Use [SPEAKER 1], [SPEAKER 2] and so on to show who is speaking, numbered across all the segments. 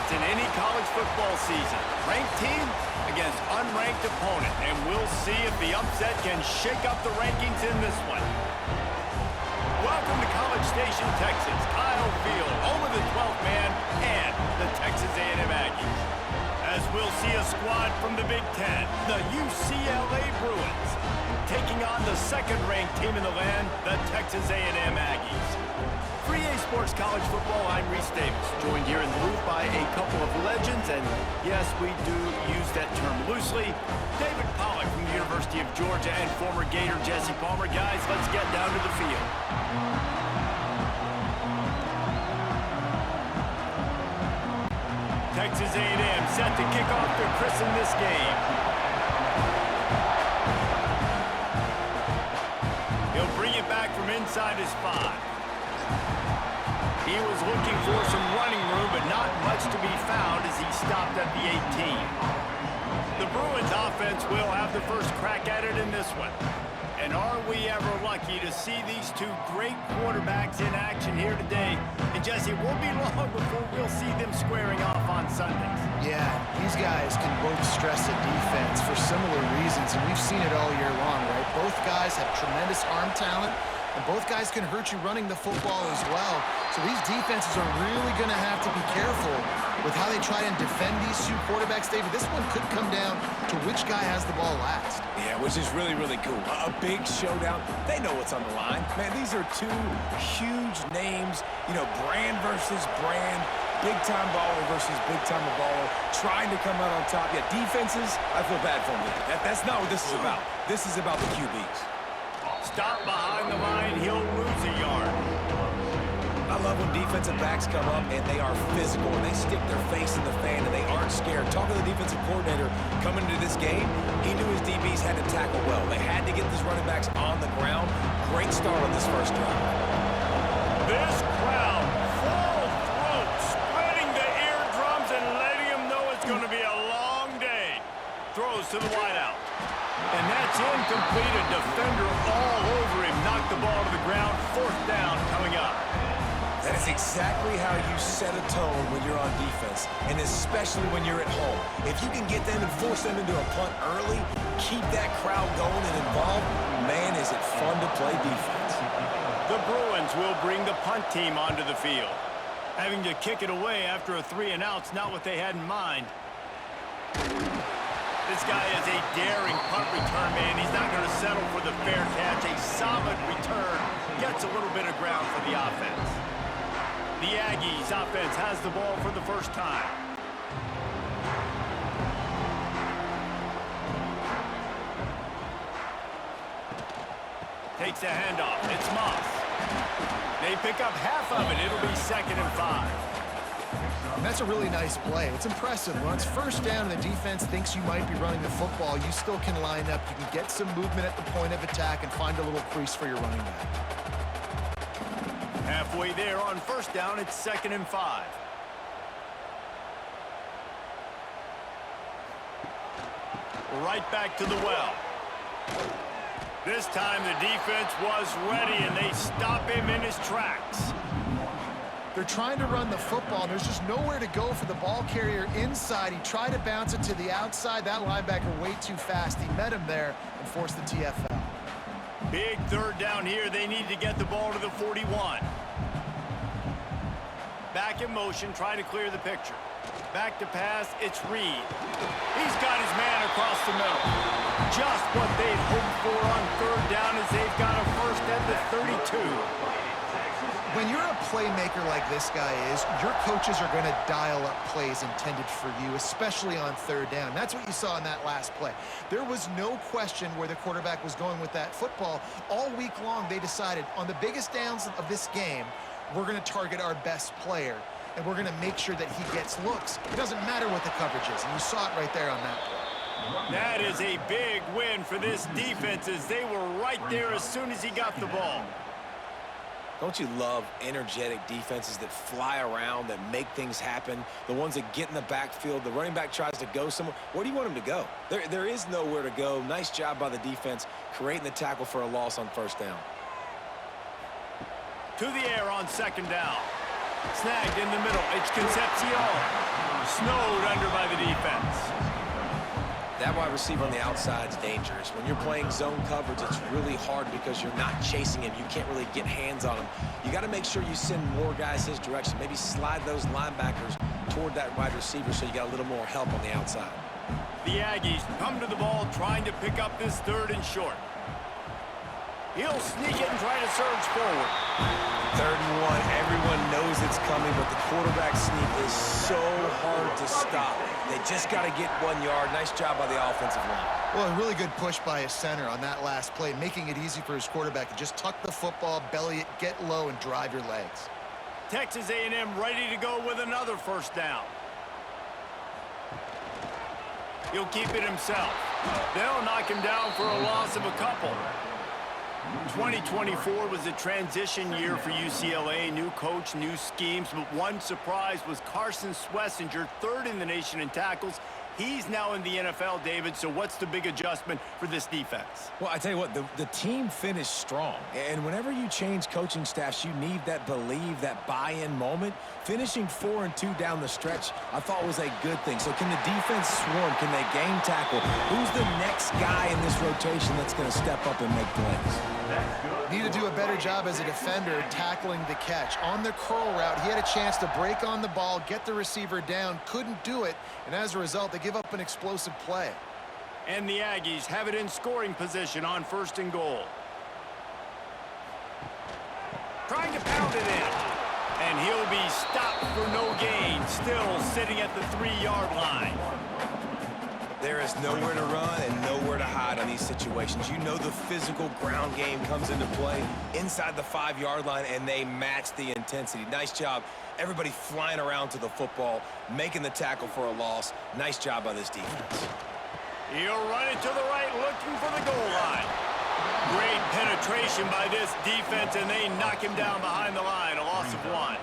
[SPEAKER 1] in any college football season. Ranked team against unranked opponent, and we'll see if the upset can shake up the rankings in this one. Welcome to College Station, Texas, Kyle Field, home of the 12th man and the Texas A&M Aggies. As we'll see a squad from the Big Ten, the UCLA Bruins, taking on the second-ranked team in the land, the Texas A&M Aggies. For EA Sports College Football, I'm Reese Davis, joined here in the booth by a couple of legends, and yes, we do use that term loosely. David Pollack from the University of Georgia and former Gator Jesse Palmer. Guys, let's get down to the field. Texas A&M set to kick off to christen this game. He'll bring it back from inside his 5. He was looking for some running room, but not much to be found as he stopped at the 18. The Bruins offense will have the first crack at it in this one. And are we ever lucky to see these two great quarterbacks in action here today? And Jesse, it won't be long before we'll see them squaring off on Sundays.
[SPEAKER 2] Yeah, these guys can both stress a defense for similar reasons, and we've seen it all year long, right? Both guys have tremendous arm talent, and both guys can hurt you running the football as well. So these defenses are really going to have to be careful with how they try and defend these two quarterbacks. David, this one could come down to which guy has the ball last.
[SPEAKER 3] Yeah, which is really, really cool. A big showdown. They know what's on the line. Man, these are two huge names, you know, brand versus brand, big-time baller versus big-time baller, trying to come out on top. Yeah, defenses, I feel bad for them. That's not what this is about. This is about the QBs.
[SPEAKER 1] Stop behind the line, he'll lose a yard.
[SPEAKER 3] I love when defensive backs come up and they are physical and they stick their face in the fan and they aren't scared. Talking to the defensive coordinator coming into this game, he knew his DBs had to tackle well. They had to get these running backs on the ground. Great start on this first drive.
[SPEAKER 1] This crowd, full throat, spreading the eardrums and letting them know it's going to be a long day. Throws to the wideout. And that's incomplete. A defender all over him. Knocked the ball to the ground. 4th down coming up.
[SPEAKER 3] That is exactly how you set a tone when you're on defense, and especially when you're at home. If you can get them and force them into a punt early, keep that crowd going and involved, man, is it fun to play defense.
[SPEAKER 1] The Bruins will bring the punt team onto the field. Having to kick it away after a 3-and-out's not what they had in mind. This guy is a daring punt return man. He's not going to settle for the fair catch. A solid return gets a little bit of ground for the offense. The Aggies offense has the ball for the first time. Takes a handoff. It's Moss. They pick up half of it. It'll be 2nd and 5.
[SPEAKER 2] And that's a really nice play. It's impressive. When it's first down and the defense thinks you might be running the football, you still can line up. You can get some movement at the point of attack and find a little crease for your running back.
[SPEAKER 1] Halfway there on first down, it's 2nd and 5. Right back to the well. This time the defense was ready, and they stop him in his tracks.
[SPEAKER 2] They're trying to run the football, and there's just nowhere to go for the ball carrier inside. He tried to bounce it to the outside. That linebacker way too fast. He met him there and forced the TFL.
[SPEAKER 1] Big 3rd down here. They need to get the ball to the 41. Back in motion, try to clear the picture. Back to pass, it's Reed. He's got his man across the middle. Just what they'd hoped for on 3rd down as they've got a first at the 32.
[SPEAKER 2] When you're a playmaker like this guy is, your coaches are going to dial up plays intended for you, especially on 3rd down. That's what you saw in that last play. There was no question where the quarterback was going with that football. All week long, they decided on the biggest downs of this game, we're going to target our best player, and we're going to make sure that he gets looks. It doesn't matter what the coverage is, and you saw it right there on that play.
[SPEAKER 1] That is a big win for this defense as they were right there as soon as he got the ball.
[SPEAKER 3] Don't you love energetic defenses that fly around, that make things happen, the ones that get in the backfield, the running back tries to go somewhere? Where do you want him to go? There is nowhere to go. Nice job by the defense creating the tackle for a loss on 1st down.
[SPEAKER 1] To the air on 2nd down. Snagged in the middle. It's Concepcion. snowed under by the defense.
[SPEAKER 3] That wide receiver on the outside is dangerous. When you're playing zone coverage, it's really hard because you're not chasing him. You can't really get hands on him. You got to make sure you send more guys his direction. Maybe slide those linebackers toward that wide receiver so you got a little more help on the outside.
[SPEAKER 1] The Aggies come to the ball trying to pick up this 3rd and short. He'll sneak it and try to surge forward.
[SPEAKER 3] 3rd and 1. Everyone knows it's coming, but the quarterback sneak is so hard to stop. They just got to get 1 yard. Nice job by the offensive line.
[SPEAKER 2] Well, a really good push by his center on that last play, making it easy for his quarterback to just tuck the football, belly it, get low, and drive your legs.
[SPEAKER 1] Texas A&M ready to go with another 1st down. He'll keep it himself. They'll knock him down for a loss of a couple. 2024 was a transition year for UCLA. New coach, new schemes, but one surprise was Carson Schlesinger, 3rd in the nation in tackles. He's now in the NFL, David, so what's the big adjustment for this defense?
[SPEAKER 3] Well, I tell you what, the team finished strong. And whenever you change coaching staffs, you need that believe, that buy-in moment. Finishing 4-2 down the stretch, I thought was a good thing. So can the defense swarm? Can they game tackle? Who's the next guy in this rotation that's going to step up and make plays?
[SPEAKER 2] Need to do a better job as a defender tackling the catch. On the curl route, he had a chance to break on the ball, get the receiver down, couldn't do it, and as a result, they give up an explosive play.
[SPEAKER 1] And the Aggies have it in scoring position on 1st and goal. Trying to pound it in. And he'll be stopped for no gain, still sitting at the 3-yard line.
[SPEAKER 3] There is nowhere to run and nowhere to hide on these situations. You know the physical ground game comes into play inside the 5-yard line, and they match the intensity. Nice job. Everybody flying around to the football, making the tackle for a loss. Nice job by this defense.
[SPEAKER 1] He'll run it to the right, looking for the goal line. Great penetration by this defense, and they knock him down behind the line, a loss of 1.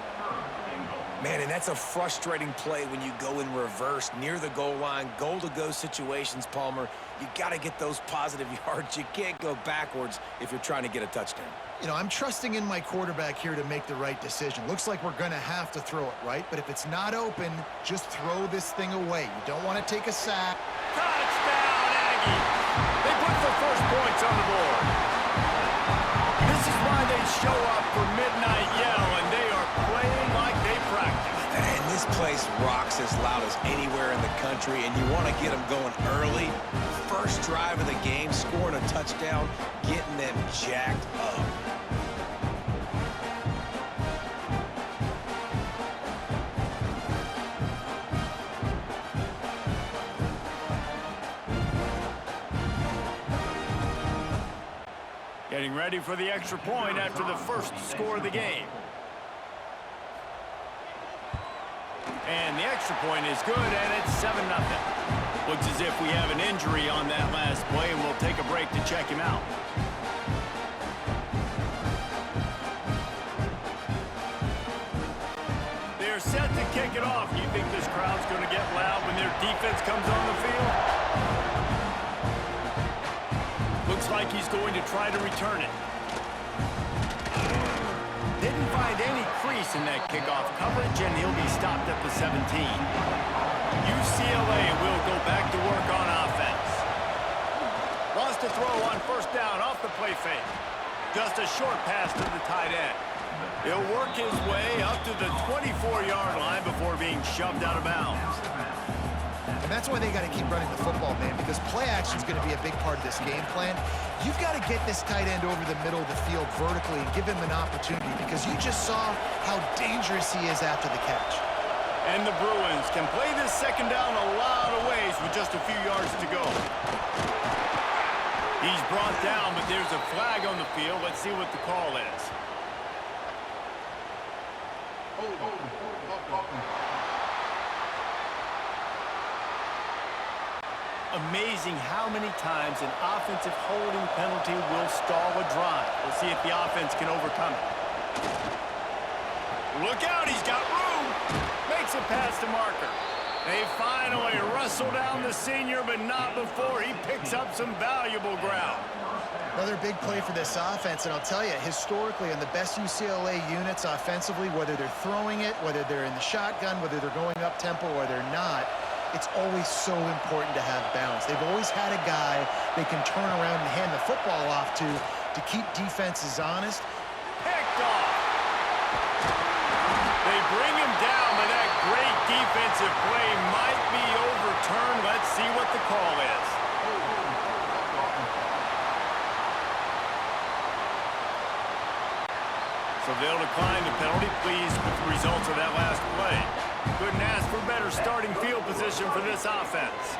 [SPEAKER 3] Man, and that's a frustrating play when you go in reverse near the goal line, goal-to-go situations, Palmer. You got to get those positive yards. You can't go backwards if you're trying to get a touchdown.
[SPEAKER 2] You know, I'm trusting in my quarterback here to make the right decision. Looks like we're going to have to throw it, right? But if it's not open, just throw this thing away. You don't want to take a sack.
[SPEAKER 1] Touchdown, Aggie! They put the 1st points on the board. This is why they show up for Midnight Yell, and they are playing like they practice.
[SPEAKER 3] And this place rocks as loud as anywhere in the country, and you want to get them going early. First drive of the game, scoring a touchdown, getting them jacked up.
[SPEAKER 1] Getting ready for the extra point after the 1st score of the game. And the extra point is good, and it's 7-0. Looks as if we have an injury on that last play, and we'll take a break to check him out. They're set to kick it off. Do you think this crowd's going to get loud when their defense comes on the field? Looks like he's going to try to return it. Didn't find any crease in that kickoff coverage, and he'll be stopped at the 17. UCLA will go back to work on offense. Wants to throw on 1st down off the play fake. Just a short pass to the tight end. He'll work his way up to the 24-yard line before being shoved out of bounds.
[SPEAKER 2] And that's why they got to keep running the football, man, because play action is going to be a big part of this game plan. You've got to get this tight end over the middle of the field vertically and give him an opportunity, because you just saw how dangerous he is after the catch.
[SPEAKER 1] And the Bruins can play this 2nd down a lot of ways with just a few yards to go. He's brought down, but there's a flag on the field. Let's see what the call is. Amazing how many times an offensive holding penalty will stall a drive. We'll see if the offense can overcome it. Look out, he's got room. Makes a pass to Marker. They finally wrestle down the senior, but not before he picks up some valuable ground.
[SPEAKER 2] Another big play for this offense, and I'll tell you, historically, in the best UCLA units offensively, whether they're throwing it, whether they're in the shotgun, whether they're going up-tempo or they're not, it's always so important to have balance. They've always had a guy they can turn around and hand the football off to keep defenses honest.
[SPEAKER 1] Picked off. They bring him down, but that great defensive play might be overturned. Let's see what the call is. So they'll decline the penalty, pleased with the results of that last play. Couldn't ask for better starting field position for this offense.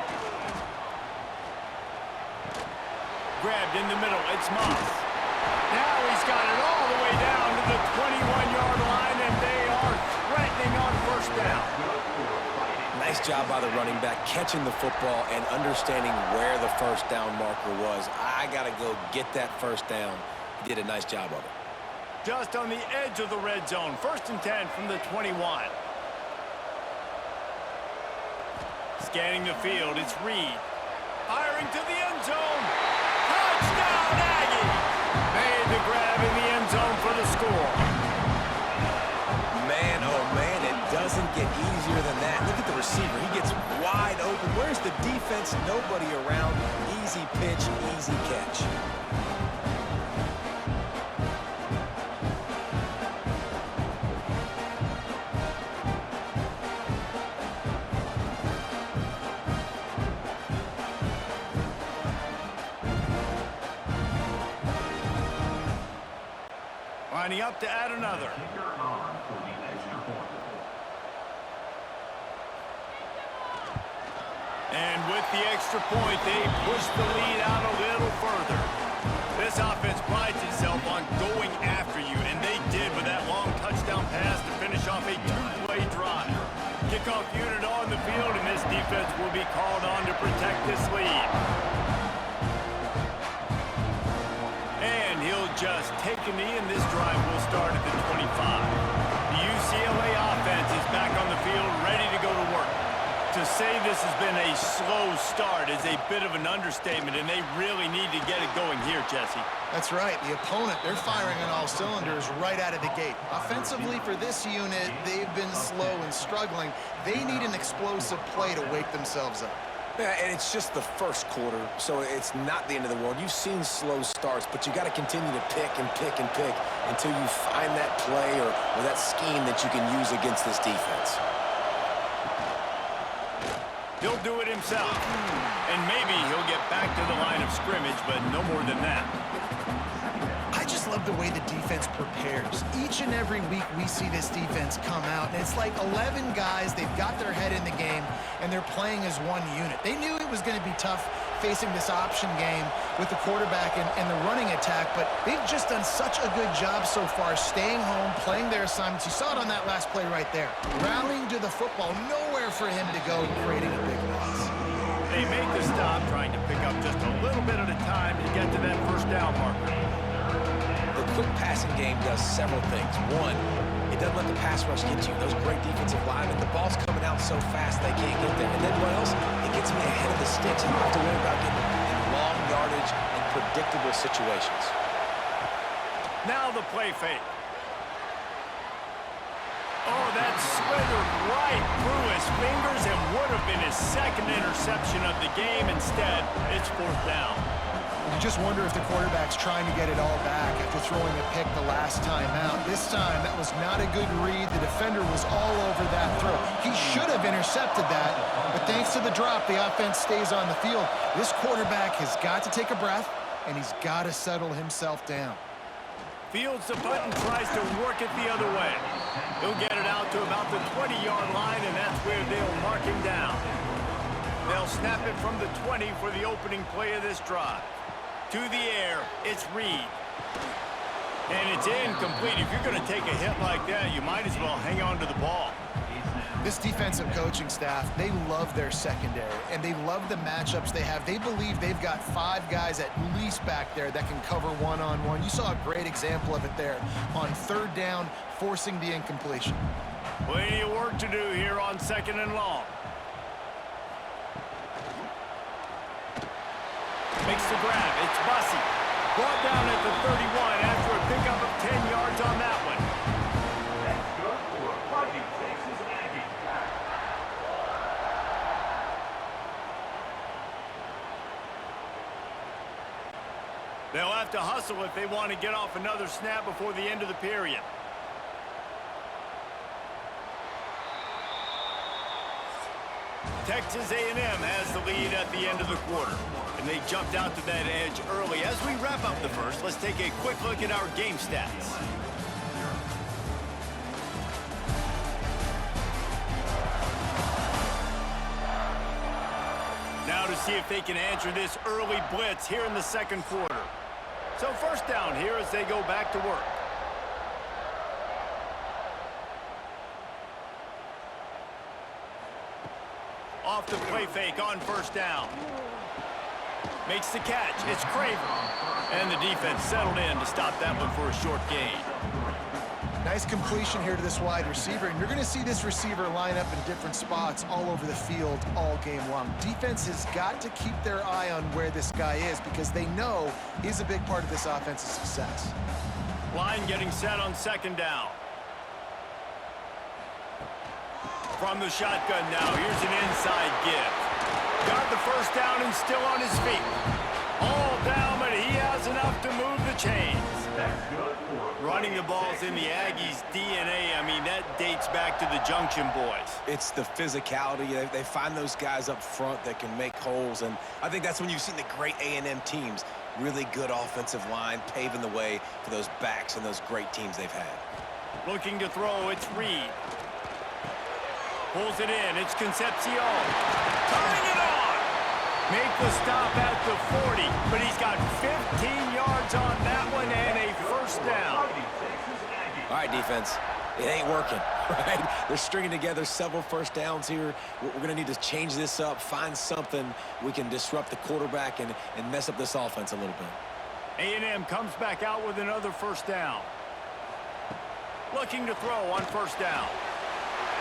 [SPEAKER 1] Grabbed in the middle, it's Moss. Now he's got it all the way down to the 21-yard line, and they are threatening on first down.
[SPEAKER 3] Nice job by the running back, catching the football and understanding where the first down marker was. I got to go get that first down. He did a nice job of it.
[SPEAKER 1] Just on the edge of the red zone. 1st and 10 from the 21. Scanning the field, it's Reed. Firing to the end zone. Touchdown, Aggie! Made the grab in the end zone for the score.
[SPEAKER 3] Man, oh man, it doesn't get easier than that. Look at the receiver. He gets wide open. Where's the defense? Nobody around. Easy pitch, easy catch.
[SPEAKER 1] Lining up to add another. And with the extra point, they push the lead out a little further. This offense prides itself on going after you, and they did with that long touchdown pass to finish off a two-play drive. Kickoff unit on the field, and this defense will be called on to protect this lead. And he'll just take a knee, and this drive will start at the 25. The UCLA offense is back on the field, ready to go to work. To say this has been a slow start is a bit of an understatement, and they really need to get it going here, Jesse.
[SPEAKER 2] That's right. The opponent, they're firing on all cylinders right out of the gate. Offensively, for this unit, they've been slow and struggling. They need an explosive play to wake themselves up.
[SPEAKER 3] Yeah, and it's just the first quarter, so it's not the end of the world. You've seen slow starts, but you got to continue to pick and pick and pick until you find that play or that scheme that you can use against this defense.
[SPEAKER 1] He'll do it himself. And maybe he'll get back to the line of scrimmage, but no more than that.
[SPEAKER 2] I just love the way the defense prepares. Each and every week we see this defense come out, and it's like 11 guys, they've got their head in the game, and they're playing as one unit. They knew it was going to be tough facing this option game with the quarterback and the running attack, but they've just done such a good job so far staying home, playing their assignments. You saw it on that last play right there. Rallying to the football, nowhere for him to go, creating a big loss.
[SPEAKER 1] They make the stop, trying to pick up just a little bit at a time to get to that first down marker.
[SPEAKER 3] The quick passing game does several things. One, it doesn't let the pass rush get you. Those great defensive linemen, the ball's coming out so fast they can't get there. And then what else? It gets me ahead of the sticks. I don't have to worry about getting in long yardage and predictable situations.
[SPEAKER 1] Now the play fake. Oh, that slithered right through his fingers and would have been his second interception of the game. Instead, it's fourth down.
[SPEAKER 2] You just wonder if the quarterback's trying to get it all back after throwing a pick the last time out. This time, that was not a good read. The defender was all over that throw. He should have intercepted that, but thanks to the drop, the offense stays on the field. This quarterback has got to take a breath, and he's got to settle himself down.
[SPEAKER 1] Fields the punt and tries to work it the other way. He'll get it out to about the 20-yard line, and that's where they'll mark him down. They'll snap it from the 20 for the opening play of this drive. To the air, it's Reed. And it's incomplete. If you're going to take a hit like that, you might as well hang on to the ball.
[SPEAKER 2] This defensive coaching staff, they love their secondary, and they love the matchups they have. They believe they've got 5 guys at least back there that can cover one-on-one. You saw a great example of it there on third down, forcing the incompletion.
[SPEAKER 1] Plenty of work to do here on 2nd and long. Makes the grab. It's Bussey. Brought down at the 31 after a pickup of 10 yards on that one. They'll have to hustle if they want to get off another snap before the end of the period. Texas A&M has the lead at the end of the quarter, and they jumped out to that edge early. As we wrap up the first, let's take a quick look at our game stats. Now to see if they can answer this early blitz here in the second quarter. So first down here as they go back to work. Off the play fake on first down. Makes the catch. It's Craver. And the defense settled in to stop that one for a short gain.
[SPEAKER 2] Nice completion here to this wide receiver, and you're going to see this receiver line up in different spots all over the field all game long. Defense has got to keep their eye on where this guy is because they know he's a big part of this offense's success.
[SPEAKER 1] Line getting set on second down. From the shotgun now, here's an inside give. Got the first down and still on his feet. All down, but he has enough to move the chains. Running the ball's in the Aggies' DNA. I mean, that dates back to the Junction boys.
[SPEAKER 3] It's the physicality. They find those guys up front that can make holes, and I think that's when you've seen the great A&M teams. Really good offensive line, paving the way for those backs and those great teams they've had.
[SPEAKER 1] Looking to throw, it's Reed. Pulls it in, it's Concepcion. Turning it on! Make the stop at the 40, but he's got 15 yards on that one and a first down.
[SPEAKER 3] All right, defense. It ain't working, right? They're stringing together several first downs here. We're going to need to change this up, find something we can disrupt the quarterback and mess up this offense a little bit.
[SPEAKER 1] A&M comes back out with another first down. Looking to throw on first down.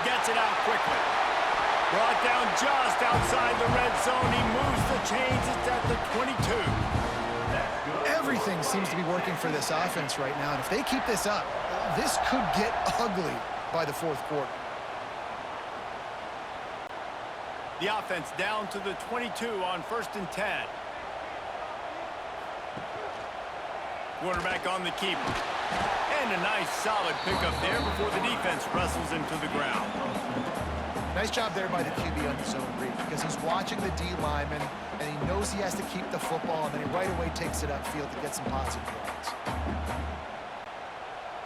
[SPEAKER 1] Gets it out quickly. Brought down just outside the red zone. He moves the chains. It's at the 22.
[SPEAKER 2] Everything seems to be working for this offense right now, and if they keep this up, this could get ugly by the fourth quarter.
[SPEAKER 1] The offense down to the 22 on 1st and 10. Quarterback on the keeper. And a nice solid pickup there before the defense wrestles him to the ground.
[SPEAKER 2] Nice job there by the QB on the zone read because he's watching the D lineman and he knows he has to keep the football, and then he right away takes it upfield to get some positive yards.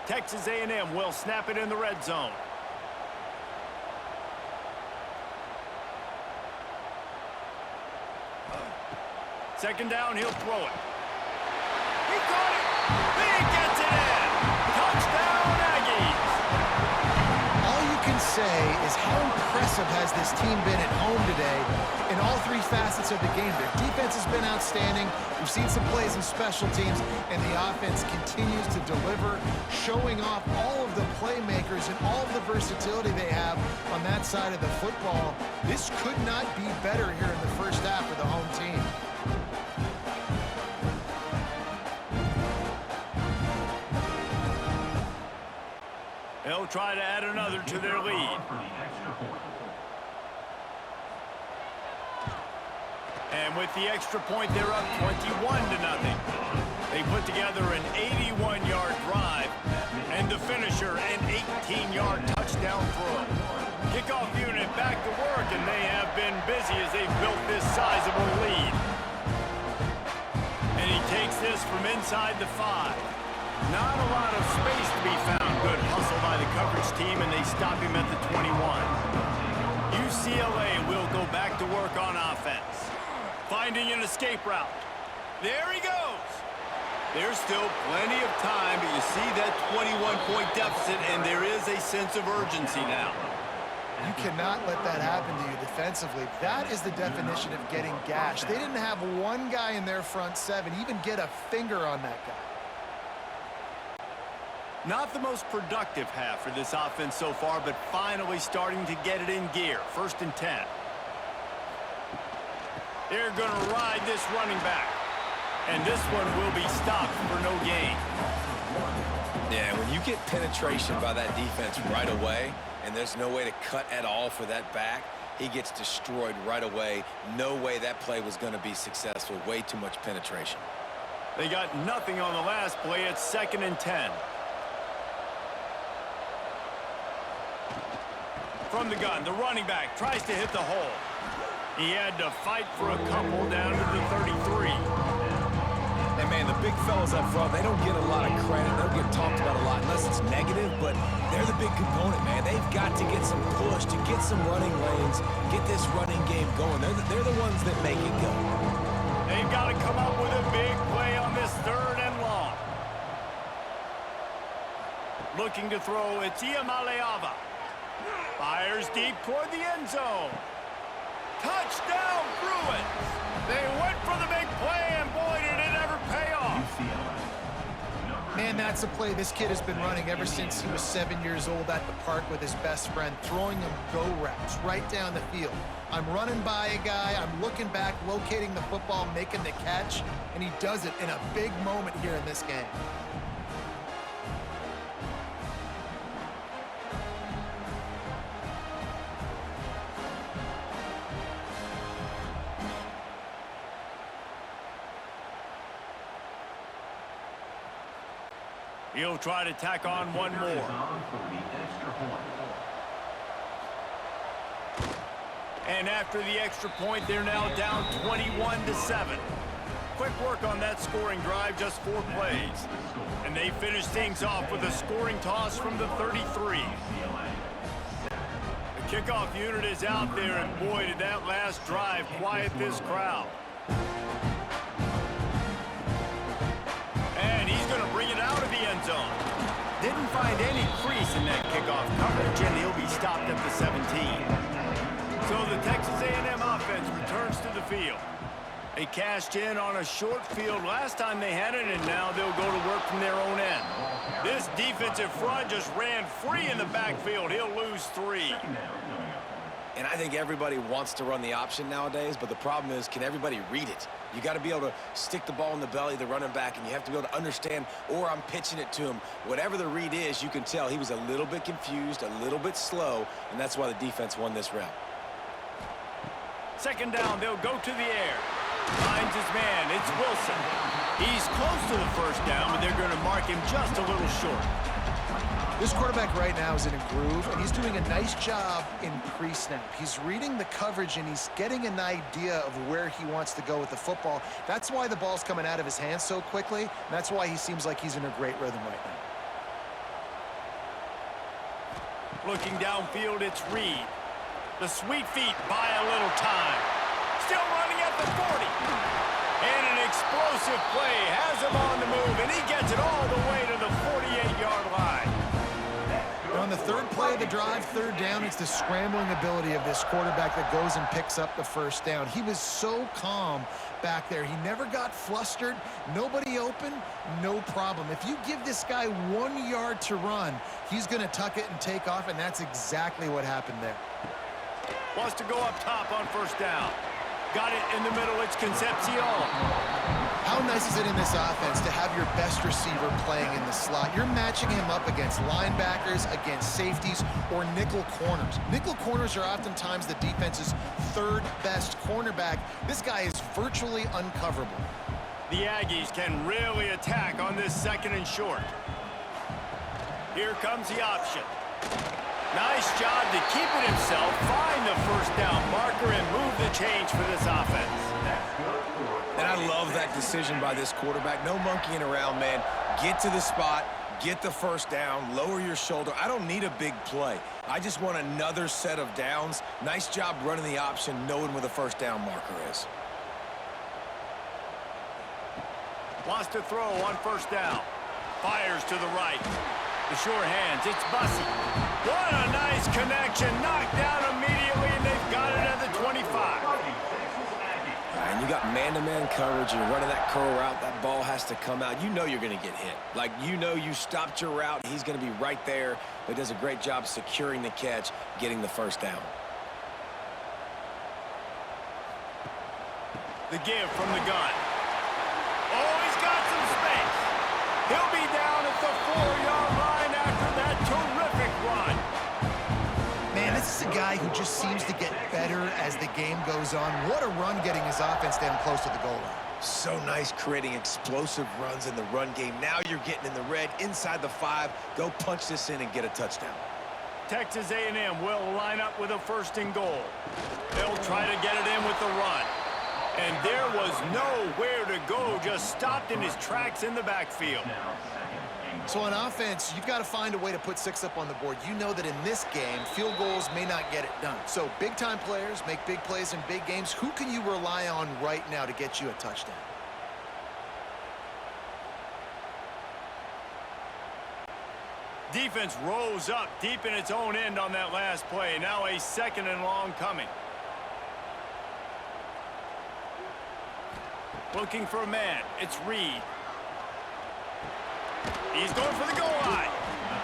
[SPEAKER 1] Texas A&M will snap it in the red zone. Second down, he'll throw it. He caught it. He gets it in. Touchdown, Aggies.
[SPEAKER 2] All you can say is how impressive has this team been at home today in all three facets of the game. Their defense has been outstanding. We've seen some plays in special teams, and the offense continues to deliver, showing off all of the playmakers and all of the versatility they have on that side of the football. This could not be better here in the first half for the home team.
[SPEAKER 1] They'll try to add another to their lead. And with the extra point, they're up 21-0. They put together an 81-yard drive, and the finisher, an 18-yard touchdown throw. Kickoff unit back to work, and they have been busy as they've built this sizable lead. And he takes this from inside the 5. Not a lot of space to be found. Good hustle by the coverage team, and they stop him at the 21. UCLA will go back to work on offense. Finding an escape route. There he goes. There's still plenty of time, but you see that 21-point deficit, and there is a sense of urgency now.
[SPEAKER 2] You cannot let that happen to you defensively. That is the definition of getting gashed. They didn't have one guy in their front seven even get a finger on that guy.
[SPEAKER 1] Not the most productive half for this offense so far, but finally starting to get it in gear. 1st and 10. They're going to ride this running back. And this one will be stopped for no gain.
[SPEAKER 3] Yeah, when you get penetration by that defense right away, and there's no way to cut at all for that back, he gets destroyed right away. No way that play was going to be successful. Way too much penetration.
[SPEAKER 1] They got nothing on the last play. It's 2nd and 10. From the gun, the running back tries to hit the hole. He had to fight for a couple down to the 33.
[SPEAKER 3] And, man, the big fellas up front, they don't get a lot of credit. They don't get talked about a lot unless it's negative, but they're the big component, man. They've got to get some push, to get some running lanes, get this running game going. They're the ones that make it go.
[SPEAKER 1] They've got to come up with a big play on this 3rd and long. Looking to throw, it's Iamaleava. Fires deep toward the end zone. Touchdown, Bruins! They went for the big play, and boy, did it ever pay off.
[SPEAKER 2] Man, that's a play this kid has been running ever since he was 7 years old at the park with his best friend, throwing him go routes right down the field. I'm running by a guy, I'm looking back, locating the football, making the catch, and he does it in a big moment here in this game.
[SPEAKER 1] He'll try to tack on one more. And after the extra point, they're now down 21-7. Quick work on that scoring drive, just 4 plays. And they finish things off with a scoring toss from the 33. The kickoff unit is out there, and boy, did that last drive quiet this crowd. And he's going to bring it out of the end zone. Didn't find any crease in that kickoff coverage, and he'll be stopped at the 17. So the Texas A&M offense returns to the field. They cashed in on a short field last time they had it, and now they'll go to work from their own end. This defensive front just ran free in the backfield. He'll lose 3.
[SPEAKER 3] And I think everybody wants to run the option nowadays, but the problem is, can everybody read it? You got to be able to stick the ball in the belly of the running back, and you have to be able to understand, or I'm pitching it to him. Whatever the read is, you can tell he was a little bit confused, a little bit slow, and that's why the defense won this round.
[SPEAKER 1] 2nd down, they'll go to the air. Finds his man, it's Wilson. He's close to the 1st down, but they're going to mark him just a little short.
[SPEAKER 2] This quarterback right now is in a groove, and he's doing a nice job in pre-snap. He's reading the coverage, and he's getting an idea of where he wants to go with the football. That's why the ball's coming out of his hands so quickly, and that's why he seems like he's in a great rhythm right now.
[SPEAKER 1] Looking downfield, it's Reed. The sweet feet buy a little time. Still running at the 40. And an explosive play has him on the move, and he gets it all the way to the 48-yard line.
[SPEAKER 2] On the 3rd play of the drive, 3rd down, it's the scrambling ability of this quarterback that goes and picks up the 1st down. He was so calm back there. He never got flustered. Nobody open, no problem. If you give this guy 1 yard to run, he's going to tuck it and take off, and that's exactly what happened there.
[SPEAKER 1] Wants to go up top on 1st down. Got it in the middle. It's Concepcion.
[SPEAKER 2] How nice is it in this offense to have your best receiver playing in the slot? You're matching him up against linebackers, against safeties, or nickel corners. Nickel corners are oftentimes the defense's 3rd best cornerback. This guy is virtually uncoverable.
[SPEAKER 1] The Aggies can really attack on this 2nd and short. Here comes the option. Nice job to keep it himself, find the 1st down marker, and move the change for this offense.
[SPEAKER 3] And I love that decision by this quarterback. No monkeying around, man. Get to the spot, get the 1st down, lower your shoulder. I don't need a big play. I just want another set of downs. Nice job running the option, knowing where the 1st down marker is.
[SPEAKER 1] Wants to throw on 1st down. Fires to the right. The sure hands, it's Bussey. What a nice connection. Knocked down immediately, and they've got it at the 25.
[SPEAKER 3] And you got man-to-man coverage. You're running that curl route. That ball has to come out. You know you're going to get hit. Like, you know you stopped your route. He's going to be right there. But does a great job securing the catch, getting the 1st down.
[SPEAKER 1] The give from the gun. Oh, He'll be down at the 4-yard line after that terrific run.
[SPEAKER 2] Man, this is a guy who just seems to get better as the game goes on. What a run getting his offense down close to the goal line.
[SPEAKER 3] So nice creating explosive runs in the run game. Now you're getting in the red, inside the 5. Go punch this in and get a touchdown.
[SPEAKER 1] Texas A&M will line up with a 1st and goal. They'll try to get it in with the run. And there was nowhere to go, just stopped in his tracks in the backfield.
[SPEAKER 2] So on offense, you've got to find a way to put 6 up on the board. You know that in this game, field goals may not get it done. So big-time players make big plays in big games. Who can you rely on right now to get you a touchdown?
[SPEAKER 1] Defense rose up deep in its own end on that last play. Now a 2nd and long coming. Looking for a man. It's Reed. He's going for the goal line.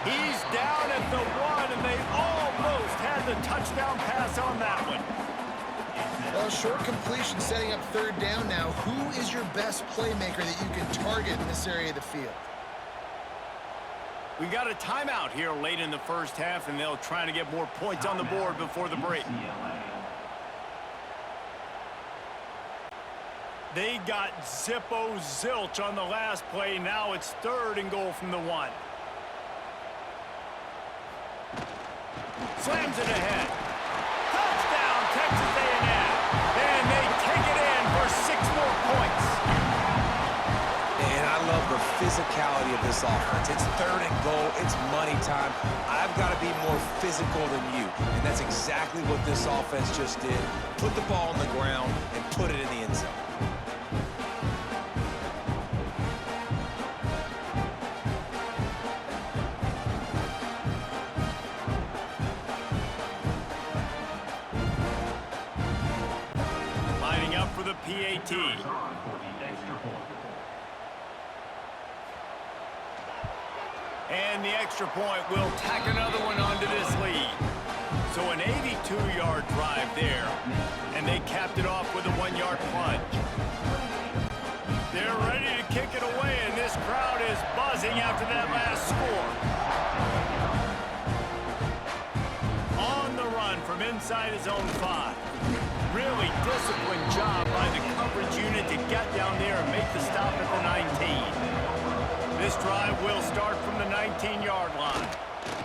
[SPEAKER 1] He's down at the 1, and they almost had the touchdown pass on that one.
[SPEAKER 2] Well, short completion setting up 3rd down now. Who is your best playmaker that you can target in this area of the field?
[SPEAKER 1] We got a timeout here late in the 1st half, and they'll try to get more points on the board before the break. They got Zippo Zilch on the last play. Now it's 3rd and goal from the 1. Slams it ahead. Touchdown, Texas A&M. And they take it in for 6 more points.
[SPEAKER 3] And I love the physicality of this offense. It's 3rd and goal. It's money time. I've got to be more physical than you. And that's exactly what this offense just did. Put the ball on the ground and put it in the end zone.
[SPEAKER 1] The PAT. And the extra point will tack another one onto this lead. So an 82-yard drive there, and they capped it off with a 1-yard plunge. They're ready to kick it away, and this crowd is buzzing after that last score. On the run from inside his own 5. Really disciplined job by the coverage unit to get down there and make the stop at the 19. This drive will start from the 19-yard line.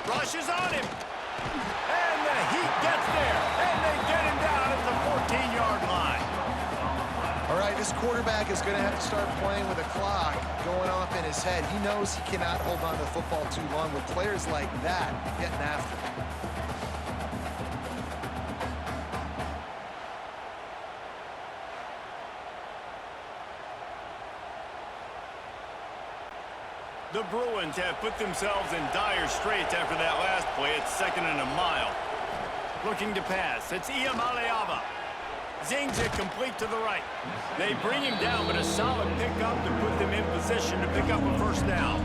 [SPEAKER 1] Rushes on him. And the Heat gets there. And they get him down at the 14-yard line.
[SPEAKER 2] All right, this quarterback is going to have to start playing with a clock going off in his head. He knows he cannot hold on to the football too long with players like that getting after him.
[SPEAKER 1] The Bruins have put themselves in dire straits after that last play. It's 2nd and a mile. Looking to pass. It's Iamaleava. Zings it complete to the right. They bring him down, but a solid pickup to put them in position to pick up a 1st down.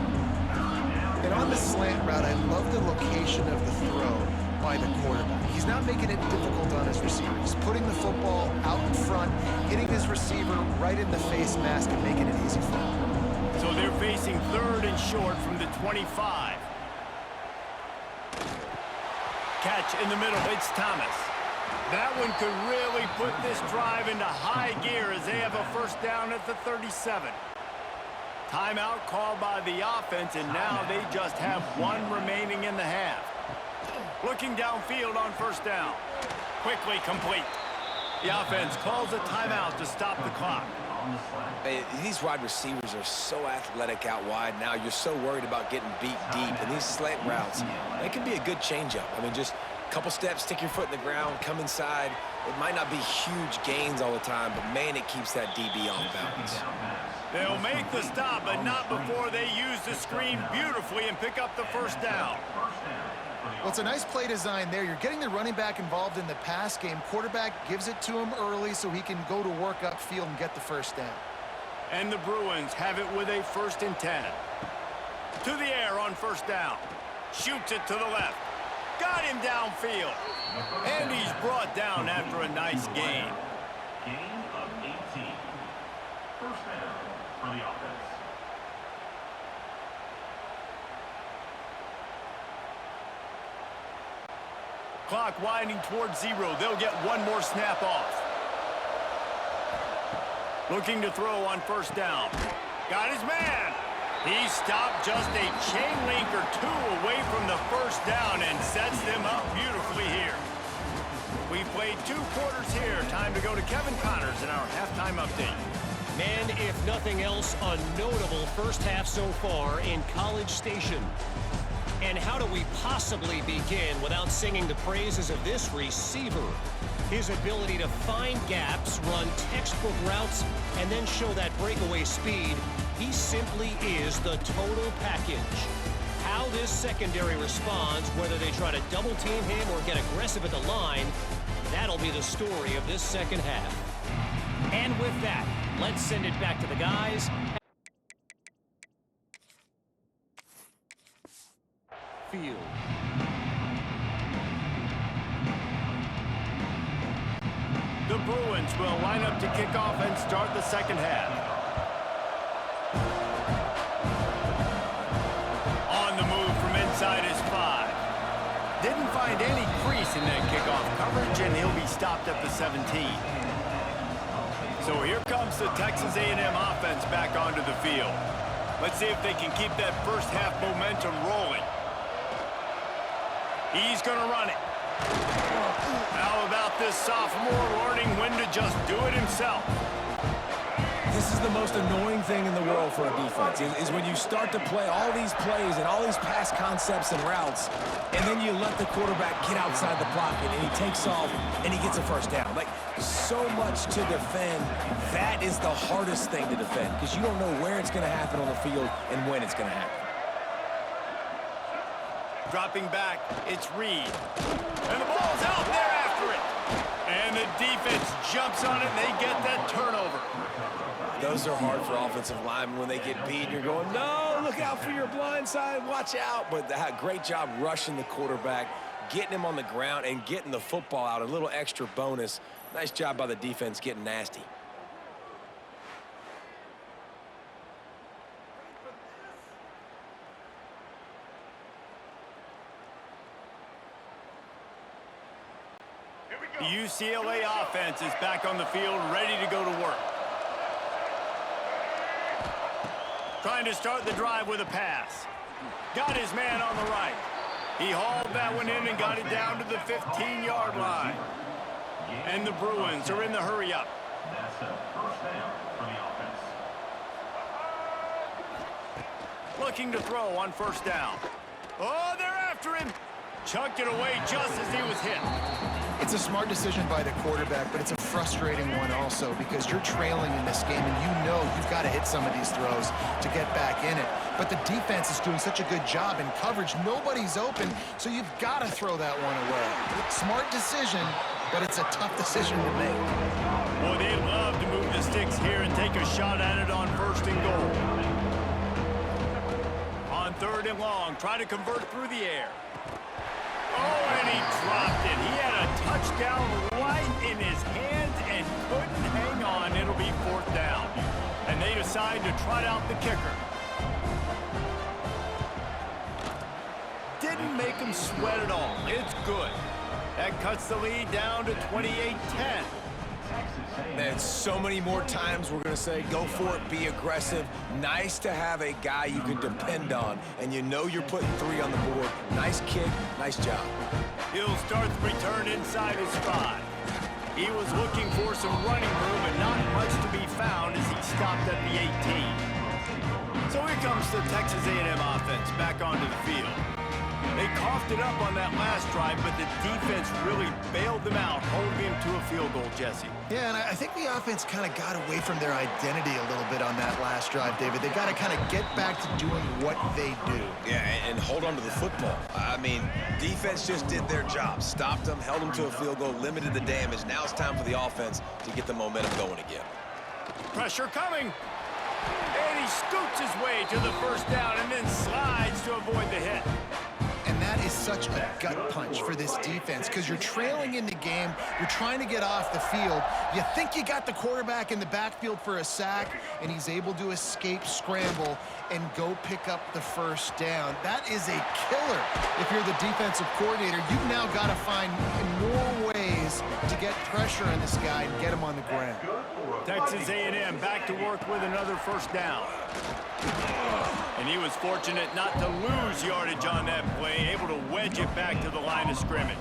[SPEAKER 2] And on the slant route, I love the location of the throw by the quarterback. He's not making it difficult on his receiver. He's putting the football out in front, hitting his receiver right in the face mask and making it easy for him.
[SPEAKER 1] So they're facing 3rd and short from the 25. Catch in the middle. It's Thomas. That one could really put this drive into high gear as they have a 1st down at the 37. Timeout called by the offense, and now they just have 1 remaining in the half. Looking downfield on 1st down. Quickly complete. The offense calls a timeout to stop the clock.
[SPEAKER 3] These wide receivers are so athletic out wide now. You're so worried about getting beat deep. And these slant routes, they can be a good changeup. I mean, just a couple steps, stick your foot in the ground, come inside. It might not be huge gains all the time, but, man, it keeps that DB off balance.
[SPEAKER 1] They'll make the stop, but not before they use the screen beautifully and pick up the 1st down.
[SPEAKER 2] Well, it's a nice play design there. You're getting the running back involved in the pass game. Quarterback gives it to him early so he can go to work upfield and get the 1st down.
[SPEAKER 1] And the Bruins have it with a 1st and 10. To the air on 1st down. Shoots it to the left. Got him downfield. And he's brought down after a nice gain.
[SPEAKER 4] Gain of 18. 1st down for the offense.
[SPEAKER 1] Clock winding towards 0. They'll get one more snap off. Looking to throw on first down. Got his man. He stopped just a chain link or two away from the first down and sets them up beautifully here. We've played 2 quarters here. Time to go to Kevin Connors in our halftime update.
[SPEAKER 5] Man, if nothing else, a notable first half so far in College Station. And how do we possibly begin without singing the praises of this receiver? His ability to find gaps, run textbook routes, and then show that breakaway speed. He simply is the total package. How this secondary responds, whether they try to double team him or get aggressive at the line, that'll be the story of this second half. And with that, let's send it back to the guys. Field.
[SPEAKER 1] The Bruins will line up to kick off and start the second half. On the move from inside his 5. Didn't find any crease in that kickoff coverage, and he'll be stopped at the 17. So here comes the Texas A&M offense back onto the field. Let's see if they can keep that first half momentum rolling. He's going to run it. How about this sophomore learning when to just do it himself?
[SPEAKER 3] This is the most annoying thing in the world for a defense, is when you start to play all these plays and all these pass concepts and routes, and then you let the quarterback get outside the pocket, and he takes off, and he gets a first down. Like, so much to defend. That is the hardest thing to defend, because you don't know where it's going to happen on the field and when it's going to happen.
[SPEAKER 1] Dropping back, it's Reed. And the ball's out there after it. And the defense jumps on it, and they get that turnover.
[SPEAKER 3] Those are hard for offensive linemen when they get beat. You're going, no, look out for your blind side, watch out. But great job rushing the quarterback, getting him on the ground, and getting the football out. A little extra bonus. Nice job by the defense getting nasty.
[SPEAKER 1] The UCLA offense is back on the field, ready to go to work. Trying to start the drive with a pass. Got his man on the right. He hauled that one in and got it down to the 15-yard line. And the Bruins are in the hurry-up.
[SPEAKER 4] That's a first down for the offense.
[SPEAKER 1] Looking to throw on first down. Oh, they're after him. Chucked it away just as he was hit.
[SPEAKER 2] It's a smart decision by the quarterback, but it's a frustrating one also because you're trailing in this game and you know you've got to hit some of these throws to get back in it. But the defense is doing such a good job in coverage. Nobody's open, so you've got to throw that one away. Smart decision, but it's a tough decision to make.
[SPEAKER 1] Boy, they love to move the sticks here and take a shot at it on first and goal. On third and long, try to convert through the air. Oh, and he dropped it. He had a touchdown right in his hands and couldn't hang on. It'll be fourth down. And they decide to trot out the kicker. Didn't make him sweat at all. It's good. That cuts the lead down to 28-10.
[SPEAKER 3] Man, so many more times we're going to say, go for it, be aggressive. Nice to have a guy you can depend on, and you know you're putting 3 on the board. Nice kick, nice job.
[SPEAKER 1] He'll start the return inside his 5. He was looking for some running room and not much to be found as he stopped at the 18. So here comes the Texas A&M offense back onto the field. They coughed it up on that last drive, but the defense really bailed them out, holding him to a field goal, Jesse.
[SPEAKER 2] Yeah, and I think the offense kind of got away from their identity a little bit on that last drive, David. They got to kind of get back to doing what they do.
[SPEAKER 6] Yeah, and hold on to the football. I mean, defense just did their job. Stopped them, held them to a field goal, limited the damage. Now it's time for the offense to get the momentum going again.
[SPEAKER 1] Pressure coming. And he scoots his way to the first down and then slides to avoid the hit.
[SPEAKER 2] and that is such a gut punch for this defense because you're trailing in the game, you're trying to get off the field, you think you got the quarterback in the backfield for a sack, and he's able to escape, scramble, and go pick up the first down. That is a killer if you're the defensive coordinator. You've now got to find more ways to get pressure on this guy and get him on the ground.
[SPEAKER 1] Texas A&M back to work with another first down. And he was fortunate not to lose yardage on that play, able to wedge it back to the line of scrimmage.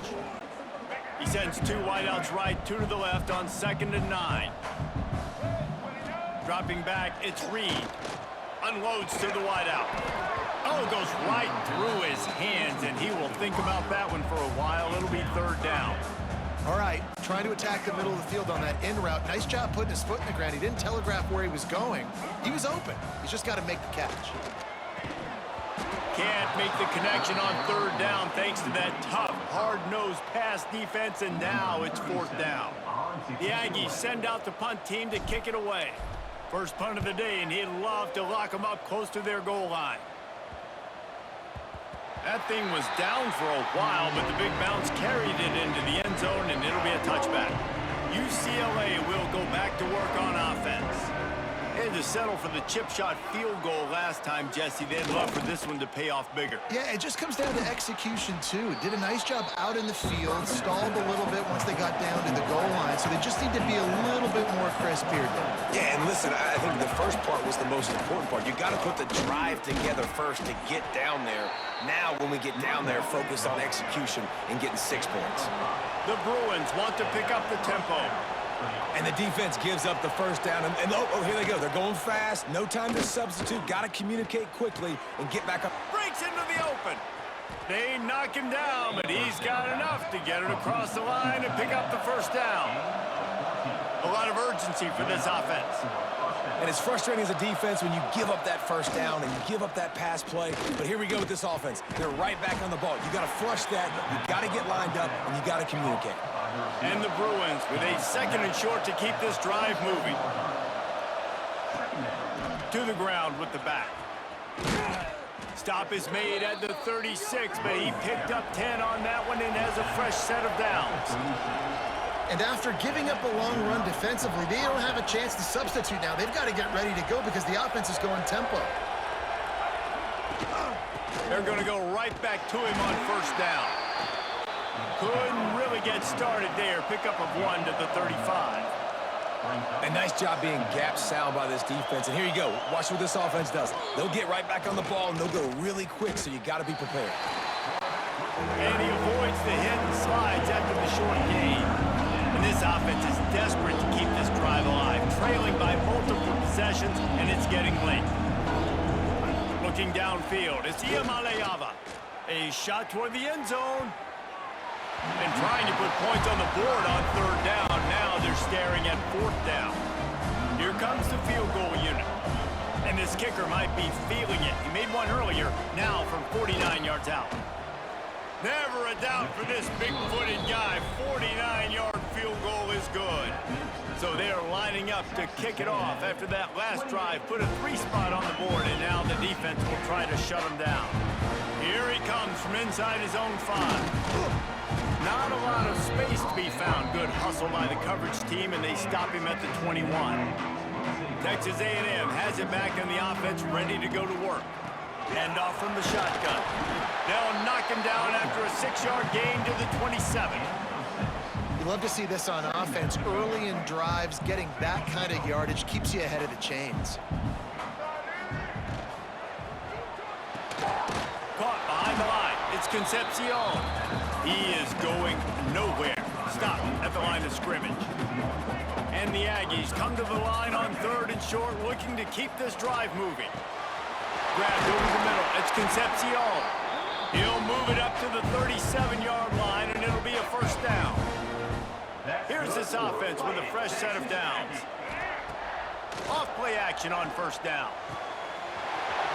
[SPEAKER 1] He sends 2 wideouts right, 2 to the left on 2nd and 9. Dropping back, it's Reed. Unloads to the wideout. Oh, goes right through his hands, and he will think about that one for a while. It'll be 3rd down.
[SPEAKER 2] All right, trying to attack the middle of the field on that in route. Nice job putting his foot in the ground. He didn't telegraph where he was going. He was open. He's just got to make the catch.
[SPEAKER 1] Can't make the connection on 3rd down thanks to that tough, hard-nosed pass defense, and now it's 4th down. The Aggies send out the punt team to kick it away. First punt of the day, and he'd love to lock them up close to their goal line. That thing was down for a while, but the big bounce carried it into the end zone, and it'll be a touchback. UCLA will go back to work on offense. They had to settle for the chip shot field goal last time, Jesse. They'd love for this one to pay off bigger.
[SPEAKER 2] Yeah, it just comes down to execution, too. Did a nice job out in the field, stalled a little bit once they got down to the goal line, so they just need to be a little bit more crisp here, Dave.
[SPEAKER 6] Yeah, and listen, I think the first part was the most important part. You got to put the drive together first to get down there. Now, when we get down there, focus on execution and getting 6 points.
[SPEAKER 1] The Bruins want to pick up the tempo.
[SPEAKER 3] And the defense gives up the first down. And oh, here they go. They're going fast. No time to substitute. Got to communicate quickly and get back up.
[SPEAKER 1] Breaks into the open. They knock him down, but he's got enough to get it across the line and pick up the first down. A lot of urgency for this offense.
[SPEAKER 3] And it's frustrating as a defense when you give up that first down and you give up that pass play. But here we go with this offense. They're right back on the ball. You got to flush that. You got to get lined up, and you got to communicate.
[SPEAKER 1] And the Bruins with a 2nd and short to keep this drive moving. To the ground with the back. Stop is made at the 36, but he picked up 10 on that one and has a fresh set of downs.
[SPEAKER 2] And after giving up a long run defensively, they don't have a chance to substitute now. They've got to get ready to go because the offense is going tempo.
[SPEAKER 1] They're going to go right back to him on first down. Couldn't really get started there. Pickup of 1 to the 35.
[SPEAKER 3] A nice job being gap sound by this defense. And here you go. Watch what this offense does. They'll get right back on the ball, and they'll go really quick, so you got to be prepared.
[SPEAKER 1] And he avoids the hit and slides after the short gain. And this offense is desperate to keep this drive alive, trailing by multiple possessions, and it's getting late. Looking downfield, it's Iamaleava. A shot toward the end zone. And trying to put points on the board on 3rd down. Now they're staring at 4th down. Here comes the field goal unit. And this kicker might be feeling it. He made one earlier, now from 49 yards out. Never a doubt for this big-footed guy. 49-yard field goal is good. So they're lining up to kick it off after that last drive. Put a 3-spot on the board, and now the defense will try to shut him down. Here he comes from inside his own 5. Not a lot of space to be found. Good hustle by the coverage team, and they stop him at the 21. Texas A&M has it back on the offense, ready to go to work. Hand off from the shotgun. They'll knock him down after a 6-yard gain to the 27.
[SPEAKER 2] You love to see this on offense. Early in drives, getting that kind of yardage keeps you ahead of the chains.
[SPEAKER 1] Caught behind the line. It's Concepcion. He is going nowhere. Stop at the line of scrimmage. And the Aggies come to the line on 3rd and short, looking to keep this drive moving. Grabbed over the middle. It's Concepcion. He'll move it up to the 37-yard line, and it'll be a first down. Here's this offense with a fresh set of downs. Off-play action on first down.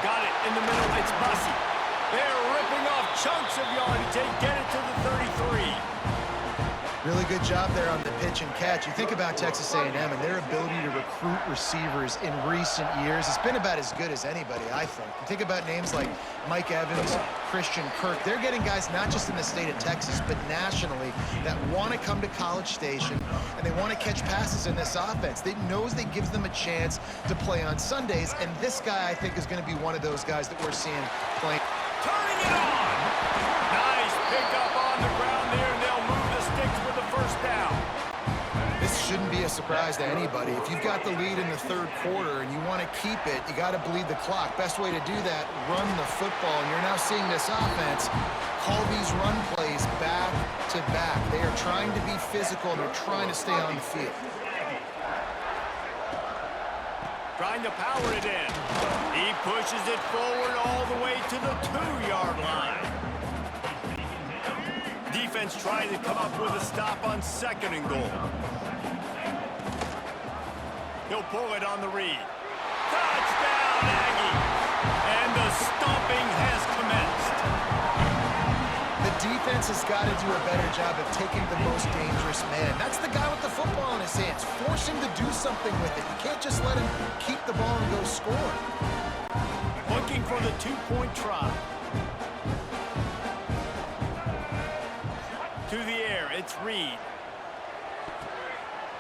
[SPEAKER 1] Got it in the middle. It's Bussey. They're ripping off chunks of yardage. They get it to the 33.
[SPEAKER 2] Really good job there on the pitch and catch. You think about Texas A&M and their ability to recruit receivers in recent years. It's been about as good as anybody, I think. You think about names like Mike Evans, Christian Kirk. They're getting guys not just in the state of Texas, but nationally that want to come to College Station and they want to catch passes in this offense. They knows they gives them a chance to play on Sundays, and this guy, I think, is going to be one of those guys that we're seeing playing.
[SPEAKER 1] Turning it on. Nice pickup on the ground there, and they'll move the sticks with the first down.
[SPEAKER 2] This shouldn't be a surprise to anybody. If you've got the lead in the third quarter and you want to keep it, you got to bleed the clock. Best way to do that, run the football. And you're now seeing this offense call these run plays back to back. They are trying to be physical, and they're trying to stay on the field.
[SPEAKER 1] Trying to power it in. He pushes it forward all the way to the 2-yard line. Defense trying to come up with a stop on 2nd and goal. He'll pull it on the read. Touchdown, Aggies! And the stomping has commenced.
[SPEAKER 2] The defense has got to do a better job of taking the most dangerous man. That's the guy with the football in his hands. Force him to do something with it. You can't just let him keep the ball and go score.
[SPEAKER 1] Looking for the 2-point try. To the air, it's Reed.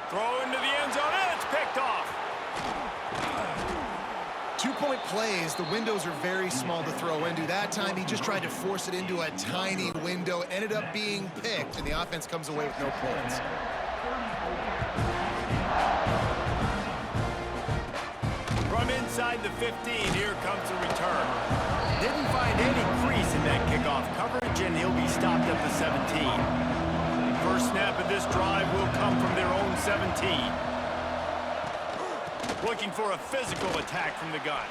[SPEAKER 1] Throw into the end zone, and it's picked off.
[SPEAKER 2] 2-point plays, the windows are very small to throw into. That time, he just tried to force it into a tiny window, ended up being picked, and the offense comes away with no points.
[SPEAKER 1] From inside the 15, here comes the return. Didn't find any crease in that kickoff coverage, and he'll be stopped at the 17. First snap of this drive will come from their own 17. Looking for a physical attack from the gun.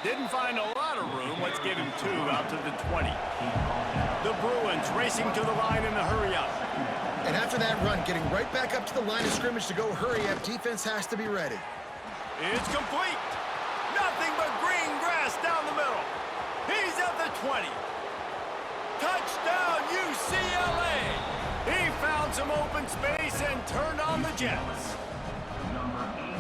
[SPEAKER 1] Didn't find a lot of room. Let's give him 2 out to the 20. The Bruins racing to the line in a hurry-up.
[SPEAKER 2] And after that run, getting right back up to the line of scrimmage to go hurry-up, defense has to be ready.
[SPEAKER 1] It's complete. Nothing but green grass down the middle. He's at the 20. Touchdown, UCLA. He found some open space and turned on the Jets.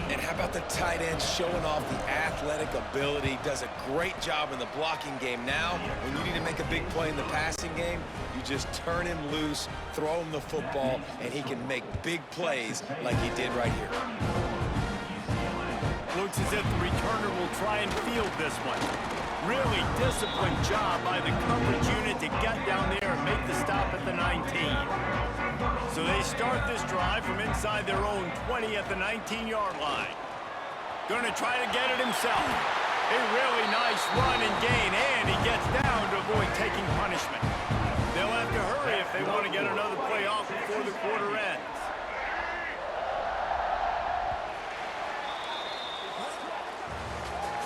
[SPEAKER 3] And how about the tight end showing off the athletic ability? Does a great job in the blocking game. Now, when you need to make a big play in the passing game, you just turn him loose, throw him the football, and he can make big plays like he did right here.
[SPEAKER 1] Looks as if the returner will try and field this one. Really disciplined job by the coverage unit to get down there and make the stop at the 19. So they start this drive from inside their own 20 at the 19-yard line. Gonna try to get it himself. A really nice run and gain, and he gets down to avoid taking punishment. They'll have to hurry if they want to get another play off before the quarter ends.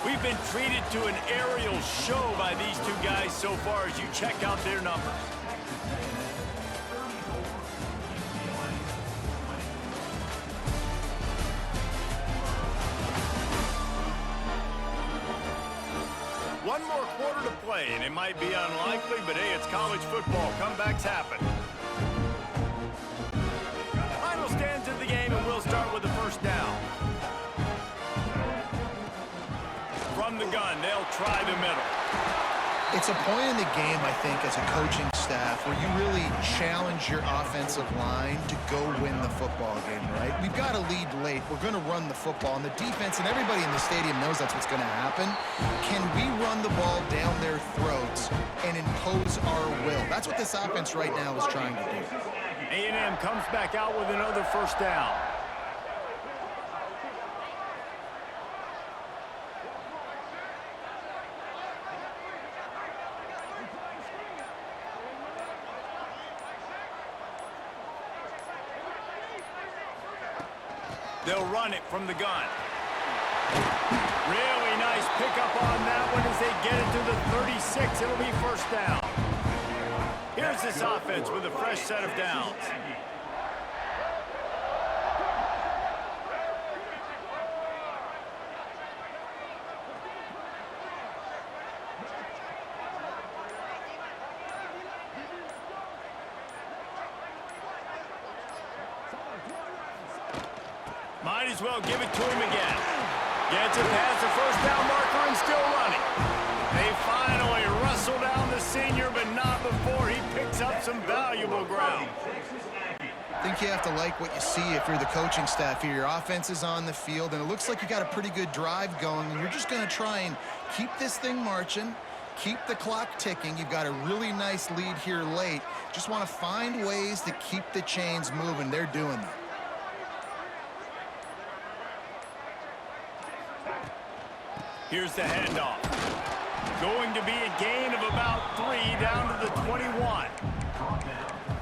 [SPEAKER 1] We've been treated to an aerial show by these two guys so far as you check out their numbers. One more quarter to play, and it might be unlikely, but hey, it's college football. Comebacks happen. Final stands of the game, and we'll start with the first down. From the gun, they'll try the middle.
[SPEAKER 2] It's a point in the game, I think, as a coaching staff where you really challenge your offensive line to go win the football game, right? We've got to lead late. We're going to run the football, and the defense and everybody in the stadium knows that's what's going to happen. Can we run the ball down their throats and impose our will? That's what this offense right now is trying to do.
[SPEAKER 1] A&M comes back out with another first down. They'll run it from the gun. Really nice pickup on that one as they get it to the 36. It'll be first down. Here's this offense with a fresh set of downs. Might as well give it to him again. Gets it past the first down marker and still running. They finally wrestle down the senior, but not before he picks up some valuable ground.
[SPEAKER 2] I think you have to like what you see if you're the coaching staff here. Your offense is on the field, and it looks like you got a pretty good drive going, and you're just going to try and keep this thing marching, keep the clock ticking. You've got a really nice lead here late. Just want to find ways to keep the chains moving. They're doing that.
[SPEAKER 1] Here's the handoff. Going to be a gain of about 3 down to the 21.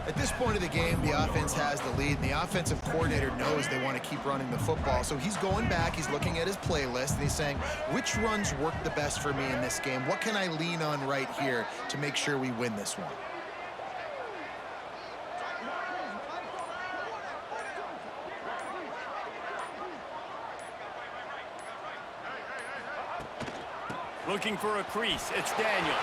[SPEAKER 2] At this point of the game, the offense has the lead, and the offensive coordinator knows they want to keep running the football. So he's going back, he's looking at his playlist, and he's saying, which runs work the best for me in this game? What can I lean on right here to make sure we win this one?
[SPEAKER 1] Looking for a crease, it's Daniels.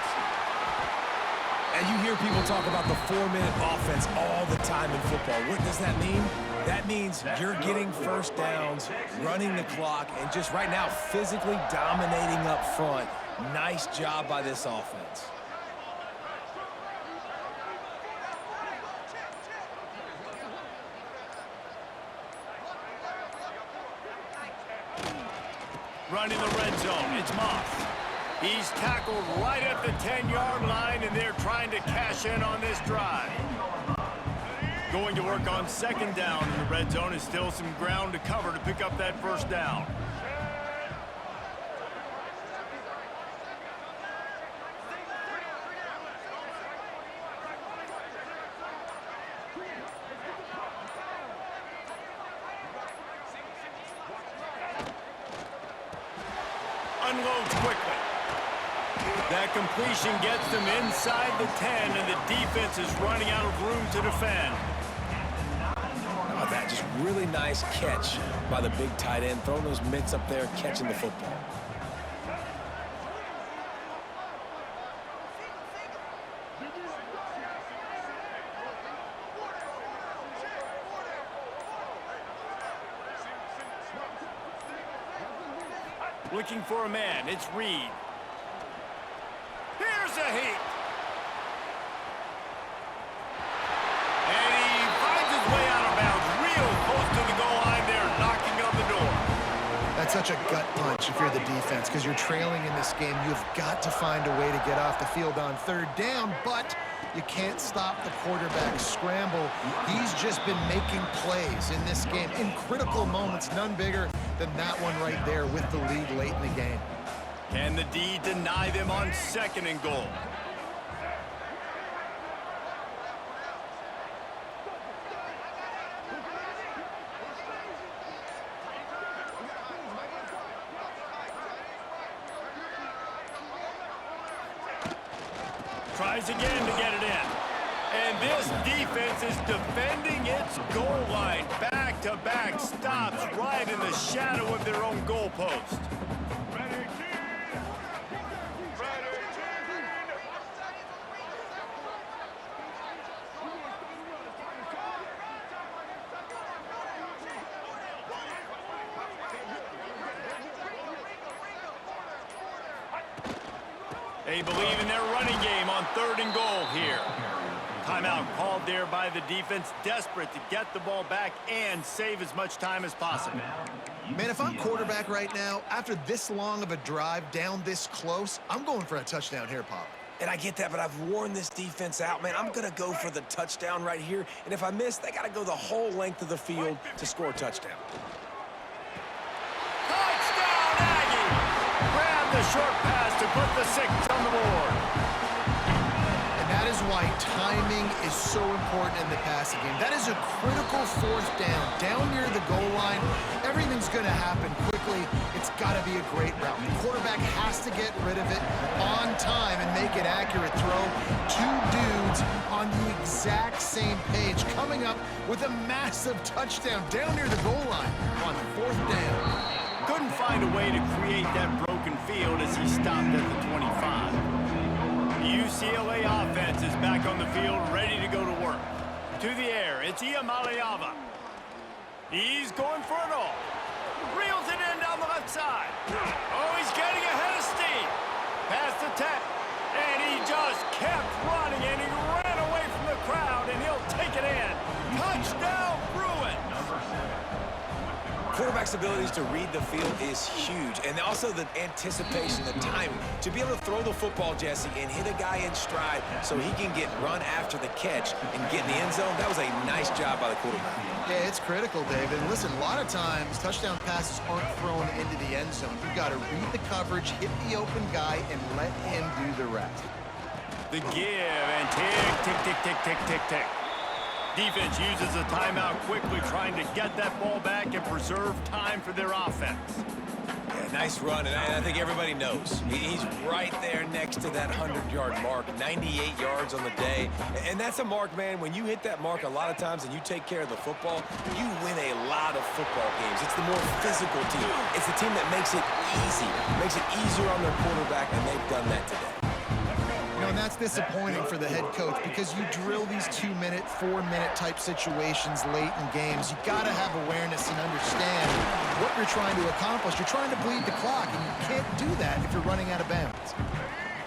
[SPEAKER 3] And you hear people talk about the 4-minute offense all the time in football. What does that mean? That means you're getting first downs, running the clock, and just right now physically dominating up front. Nice job by this offense.
[SPEAKER 1] Running the red zone, it's Moss. He's tackled right at the 10-yard line, and they're trying to cash in on this drive. Going to work on second down in the red zone. Is still some ground to cover to pick up that first down. Unloads quickly. That completion gets them inside the 10, and the defense is running out of room to defend.
[SPEAKER 3] Oh, that just really nice catch by the big tight end, throwing those mitts up there, catching the football.
[SPEAKER 1] Looking for a man, it's Reed. Here's a heat. And he finds his way out of bounds, real close to the goal line there, knocking on the door.
[SPEAKER 2] That's such a gut punch if you're the defense, because you're trailing in this game. You've got to find a way to get off the field on third down, but you can't stop the quarterback scramble. He's just been making plays in this game in critical moments, none bigger than that one right there with the lead late in the game.
[SPEAKER 1] Can the D deny them on second and goal? Tries again to get it in. And this defense is defending its goal line. Back-to-back stops right in the shadow of their own goalpost. They believe in their running game on third and goal here. Timeout called there by the defense, desperate to get the ball back and save as much time as possible.
[SPEAKER 2] Man, if I'm quarterback right now, after this long of a drive down this close, I'm going for a touchdown here, Pop.
[SPEAKER 3] And I get that, but I've worn this defense out, man. I'm going to go for the touchdown right here. And if I miss, they got to go the whole length of the field to score a touchdown.
[SPEAKER 1] Touchdown, Aggie! Grab the short pass to put the 6 on the board.
[SPEAKER 2] And that is why timing is so important in the passing game. That is a critical fourth down near the goal line. Everything's going to happen quickly. It's got to be a great route. The quarterback has to get rid of it on time and make an accurate throw. Two dudes on the exact same page coming up with a massive touchdown down near the goal line on fourth down.
[SPEAKER 1] Couldn't find a way to create that broken field as he stopped at the 25. The UCLA offense is back on the field, ready to go to work. To the air, it's Iamaleava. He's going for it all. outside. Oh, he's getting ahead of steam. Past the 10. And he just kept running, and he ran away from the crowd, and he'll take it in. Touchdown, Bruins.
[SPEAKER 6] Quarterback's abilities to read the field is huge, and also the anticipation, the timing. To be able to throw the football, Jesse, and hit a guy in stride so he can get run after the catch and get in the end zone, that was a nice job by the quarterback.
[SPEAKER 2] Yeah, it's critical, David. Listen, a lot of times touchdown passes aren't thrown into the end zone. You've got to read the coverage, hit the open guy, and let him do the rest.
[SPEAKER 1] The give, and tick, tick, tick, tick, tick, tick, tick. Defense uses a timeout quickly, trying to get that ball back and preserve time for their offense.
[SPEAKER 6] Yeah, nice run, and I think everybody knows. He's right there next to that 100-yard mark, 98 yards on the day. And that's a mark, man. When you hit that mark a lot of times and you take care of the football, you win a lot of football games. It's the more physical team. It's the team that makes it easy, makes it easier on their quarterback, and they've done that today.
[SPEAKER 2] You know, and that's disappointing for the head coach because you drill these 2-minute, 4-minute type situations late in games. You got to have awareness and understand what you're trying to accomplish. You're trying to bleed the clock, and you can't do that if you're running out of bounds.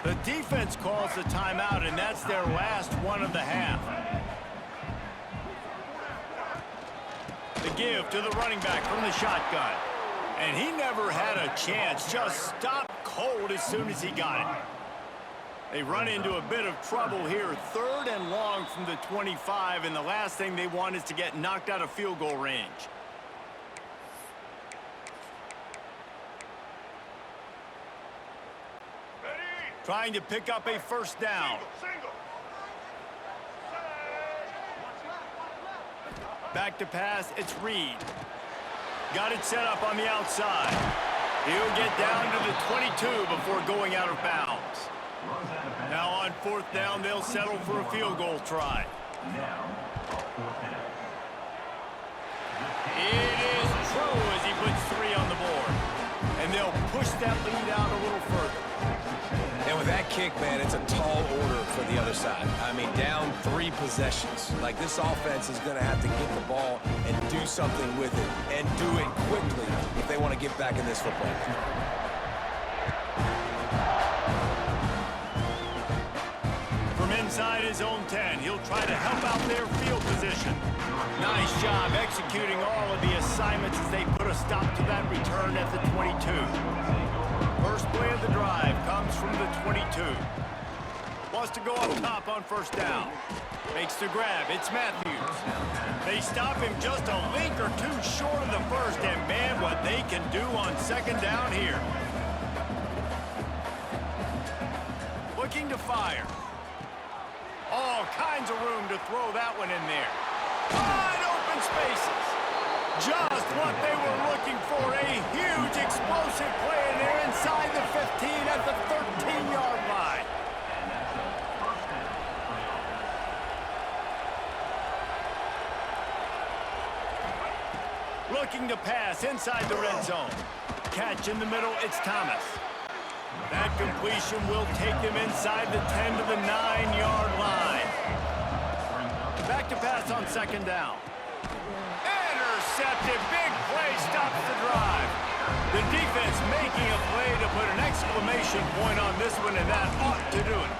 [SPEAKER 1] The defense calls the timeout, and that's their last one of the half. The give to the running back from the shotgun. And he never had a chance, just stopped cold as soon as he got it. They run into a bit of trouble here, 3rd and long from the 25, and the last thing they want is to get knocked out of field goal range. Trying to pick up a first down. Back to pass, it's Reed. Got it set up on the outside. He'll get down to the 22 before going out of bounds. Now on 4th down, they'll settle for a field goal try. It is true as he puts 3 on the board. And they'll push that lead out a little further.
[SPEAKER 6] And with that kick, man, it's a tall order for the other side. I mean, down 3 possessions. Like, this offense is going to have to get the ball and do something with it, and do it quickly if they want to get back in this football game.
[SPEAKER 1] Inside his own 10, he'll try to help out their field position. Nice job executing all of the assignments as they put a stop to that return at the 22. First play of the drive comes from the 22. Wants to go up top on 1st down. Makes the grab, it's Matthews. They stop him just a link or 2 short of the first, and man, what they can do on 2nd down here. Looking to fire. All kinds of room to throw that one in there. Wide open spaces. Just what they were looking for. A huge explosive play, and they're inside the 15 at the 13-yard line. Looking to pass inside the red zone. Catch in the middle, it's Thomas. That completion will take them inside the 10 to the 9-yard line. Back to pass on 2nd down. Intercepted. Big play stops the drive. The defense making a play to put an exclamation point on this one, and that ought to do it.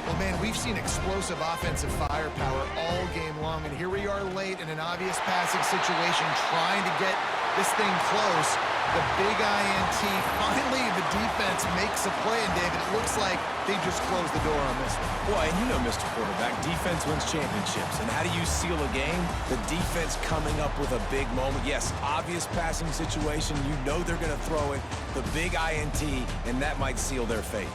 [SPEAKER 2] Well, man, we've seen explosive offensive firepower all game long, and here we are late in an obvious passing situation trying to get this thing close. The big INT, finally the defense makes a play, and David, it looks like they just closed the door on this one.
[SPEAKER 6] Well, and you know, Mr. Quarterback, defense wins championships. And how do you seal a game? The defense coming up with a big moment. Yes, obvious passing situation. You know they're going to throw it. The big INT, and that might seal their fate.